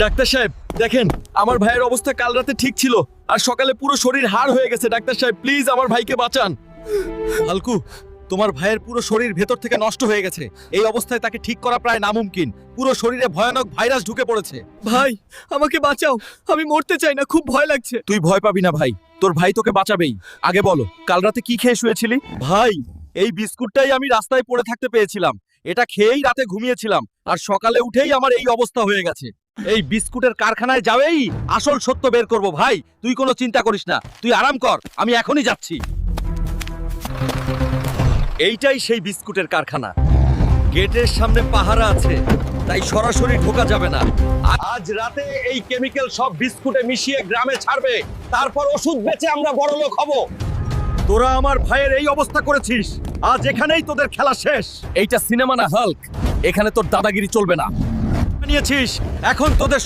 Doctor সাহেব দেখেন, আমার ভাইয়ের অবস্থা কাল রাতে ঠিক ছিল আর সকালে পুরো শরীর হাড় হয়ে গেছে। ডাক্তার সাহেব প্লিজ আমার ভাইকে বাঁচান। হালকু, তোমার ভাইয়ের পুরো শরীর ভেতর থেকে নষ্ট হয়ে গেছে। এই অবস্থায় তাকে ঠিক করা প্রায় নামুমকিন। পুরো শরীরে ভয়ানক ভাইরাস ঢুকে পড়েছে। ভাই আমাকে বাঁচাও, আমি মরতে চাই না, খুব ভয় লাগছে। তুই ভয় পাবি না ভাই, তোর ভাই তোকে বাঁচাবেই। আগে বলো, কাল রাতে কি খেয়ে শুয়েছিলি? ভাই এই বিস্কুটটাই আমি রাস্তায় পড়ে থাকতে পেয়েছিলাম। এটা খেয়েই রাতে ঘুমিয়েছিলাম আর সকালে উঠেই আমার এই অবস্থা হয়ে গেছে। এই বিস্কুটের কারখানায় যাবেই আসল সত্য বের করব। ভাই তুই কোনো চিন্তা করিস না, তুই আরাম কর, আমি এখনই যাচ্ছি। এইটাই সেই বিস্কুটের কারখানা। গেটের সামনে পাহারা আছে, তাই সরাসরি ঢোকা যাবে না। আজ রাতে এই কেমিক্যাল সব বিস্কুটে মিশিয়ে গ্রামে ছাড়বে, তারপর ওষুধ বেচে আমরা বড়লোক হব। তোরা আমার ভাইয়ের এই অবস্থা করেছিস, আজ এখানেই তোদের খেলা শেষ। এইটা সিনেমা না হাল্ক, এখানে তোর দাদাগিরি চলবে না। নিয়েছিস, এখন তোদের